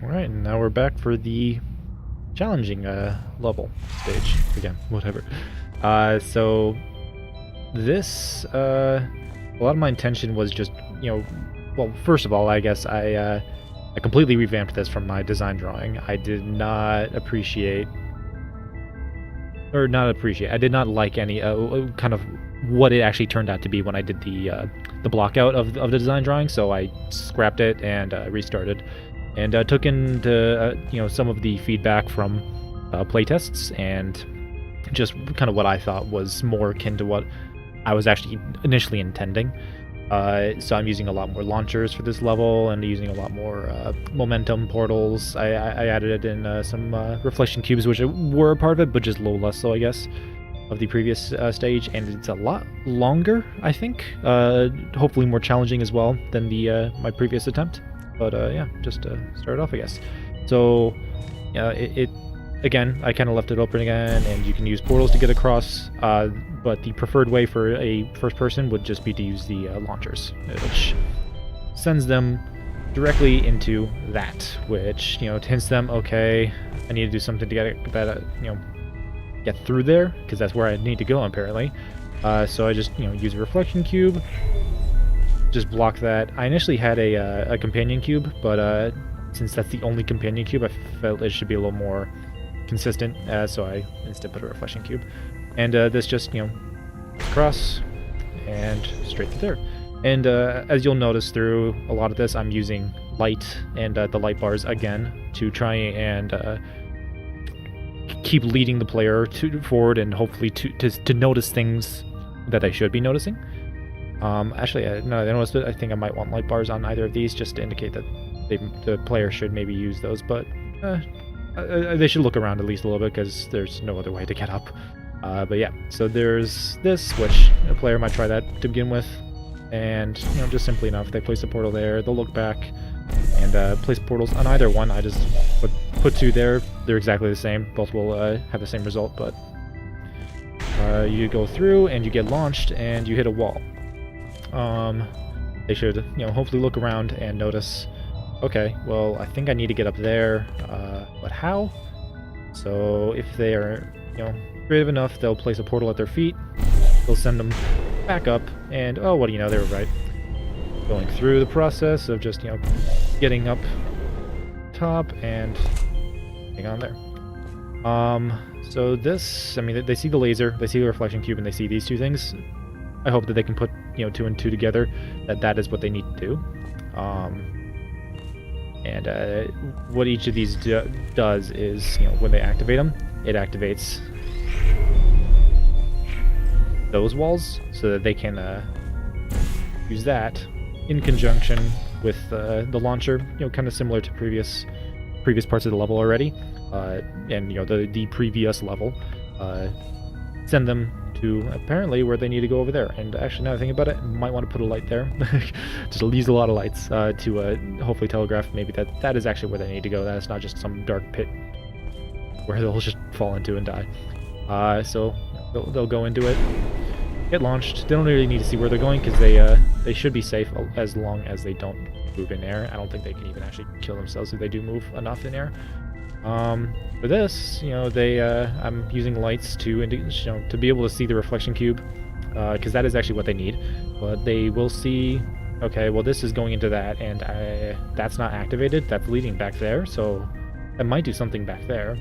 Alright, and now we're back for the challenging level stage. Again, whatever. So this, a lot of my intention was just, well, first of all, I guess I completely revamped this from my design drawing. I did not appreciate, I did not like any kind of what it actually turned out to be when I did the block out of the design drawing, so I scrapped it and restarted. And took into some of the feedback from playtests and just kind of what I thought was more akin to what I was actually initially intending. So I'm using a lot more launchers for this level and using a lot more momentum portals. I added in some reflection cubes, which were a part of it, but just a little less so, I guess, of the previous stage. And it's a lot longer, I think. Hopefully more challenging as well than the my previous attempt. But yeah, just to start off, I guess. So, it again, I kind of left it open again, and you can use portals to get across. But the preferred way for a first person would just be to use the launchers, which sends them directly into that, which hints them, okay, I need to do something to get that get through there, because that's where I need to go apparently. So I just use a reflection cube. Just block that. I initially had a companion cube, but since that's the only companion cube, I felt it should be a little more consistent, so I instead put a reflection cube. And this just, across and straight through there. And as you'll notice through a lot of this, I'm using light and the light bars again to try and keep leading the player forward and hopefully to notice things that I should be noticing. Actually, no, I noticed it. I think I might want light bars on either of these just to indicate that the player should maybe use those, but they should look around at least a little bit because there's no other way to get up. But yeah, so there's this, which a player might try that to begin with, and just simply enough, they place a portal there, they'll look back and place portals on either one. I just put two there. They're exactly the same. Both will have the same result, but you go through and you get launched and you hit a wall. They should, hopefully look around and notice, okay, well, I think I need to get up there, but how? So if they are, creative enough, they'll place a portal at their feet, they'll send them back up, and, oh, what do you know, they were right. Going through the process of just, getting up top and getting on there. So this, I mean, they see the laser, they see the reflection cube, and they see these two things. I hope that they can put, 2 and 2 together, that is what they need to do. And what each of these does is, when they activate them, it activates those walls so that they can use that in conjunction with the launcher, kind of similar to previous parts of the level already, and the previous level. Send them to apparently where they need to go over there. And actually, now that I think about it, I might want to put a light there. Just use a lot of lights to hopefully telegraph maybe that is actually where they need to go. That it's not just some dark pit where they'll just fall into and die. So they'll go into it, get launched. They don't really need to see where they're going because they should be safe as long as they don't move in air. I don't think they can even actually kill themselves if they do move enough in air. For this, I'm using lights to be able to see the reflection cube, because that is actually what they need. But they will see, okay, well, this is going into that, and that's not activated. That's leading back there, so that might do something back there.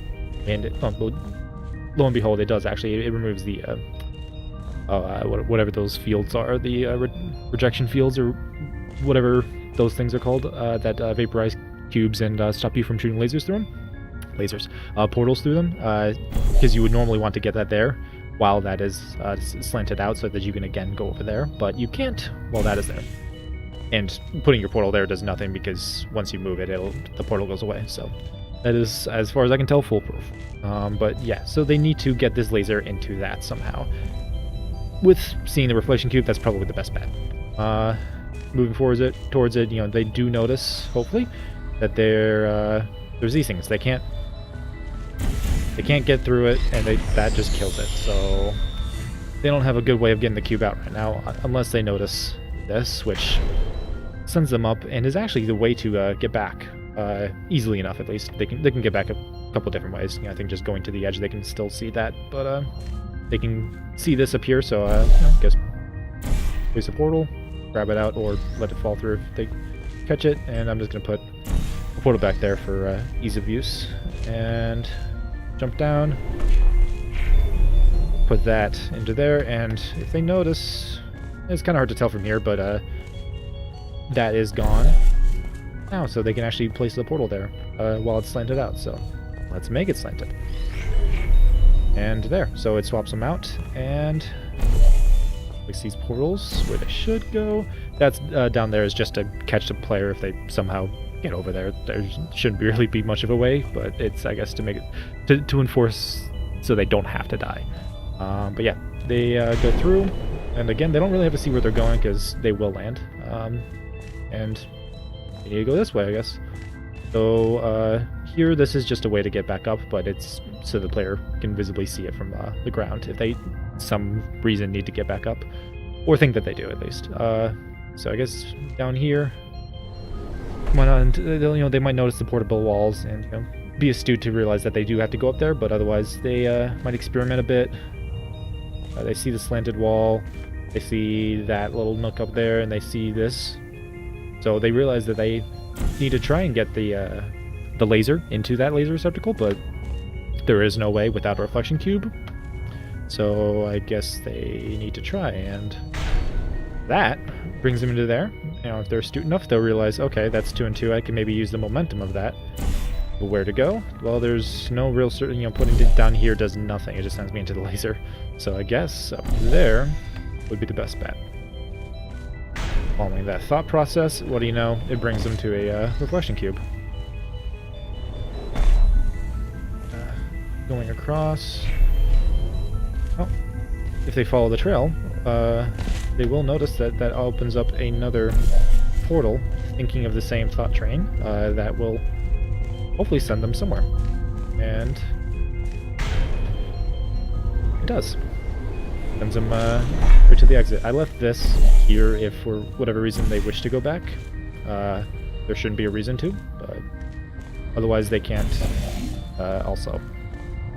And lo and behold, it does actually. It removes the whatever those fields are, the rejection fields or whatever those things are called, that vaporize cubes and stop you from shooting lasers through them. Portals through them, because you would normally want to get that there while that is slanted out so that you can again go over there, but you can't while that is there. And putting your portal there does nothing because once you move it, the portal goes away. So that is, as far as I can tell, foolproof. But yeah, so they need to get this laser into that somehow. With seeing the reflection cube, that's probably the best bet. Moving towards it, they do notice, hopefully, that there's these things. They can't get through it, and that just kills it. So they don't have a good way of getting the cube out right now, unless they notice this, which sends them up and is actually the way to get back. easily enough at least. They can get back a couple different ways. I think just going to the edge they can still see that, but they can see this up here. So I guess place a portal, grab it out, or let it fall through if they catch it. And I'm just gonna put a portal back there for ease of use, and jump down, put that into there, and if they notice, it's kind of hard to tell from here, but that is gone now, so they can actually place the portal there while it's slanted out. So let's make it slanted. And there, so it swaps them out, and place these portals where they should go. That's down there is just to catch the player if they somehow get over there. There shouldn't really be much of a way, but it's, I guess, to make it to enforce so they don't have to die. But yeah, they go through, and again, they don't really have to see where they're going because they will land. And they need to go this way, I guess. So here, this is just a way to get back up, but it's so the player can visibly see it from the ground if they, some reason, need to get back up, or think that they do at least. So I guess down here, they might notice the portable walls and be astute to realize that they do have to go up there, but otherwise they might experiment a bit. They see the slanted wall, they see that little nook up there, and they see this. So they realize that they need to try and get the laser into that laser receptacle, but there is no way without a reflection cube. So I guess they need to try, and that brings them into there. If they're astute enough, they'll realize, okay, that's 2 and 2. I can maybe use the momentum of that. But where to go? Well, there's no real certain. Putting it down here does nothing. It just sends me into the laser. So I guess up there would be the best bet. Following that thought process, what do you know? It brings them to a reflection cube. Going across. Oh, if they follow the trail, they will notice that that opens up another portal, thinking of the same thought train, that will hopefully send them somewhere. And it does. Sends them right to the exit. I left this here if for whatever reason they wish to go back. There shouldn't be a reason to, but otherwise they can't also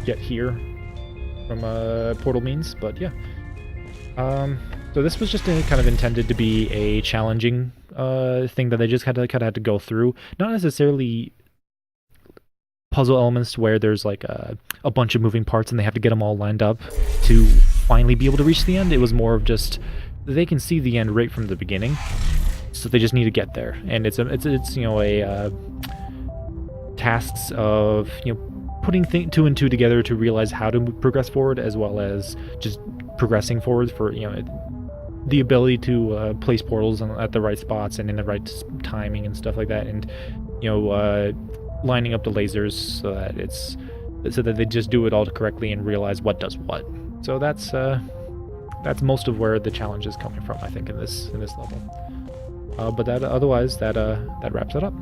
get here from portal means. But yeah. So this was just kind of intended to be a challenging thing that they just kind of had to go through. Not necessarily puzzle elements where there's like a bunch of moving parts and they have to get them all lined up to finally be able to reach the end. It was more of just they can see the end right from the beginning, so they just need to get there. And it's tasks of putting two and two together to realize how to progress forward, as well as just progressing forward for the ability to place portals at the right spots and in the right timing and stuff like that, and lining up the lasers so that they just do it all correctly and realize what does what. So that's most of where the challenge is coming from, I think, in this level. But otherwise that wraps it up.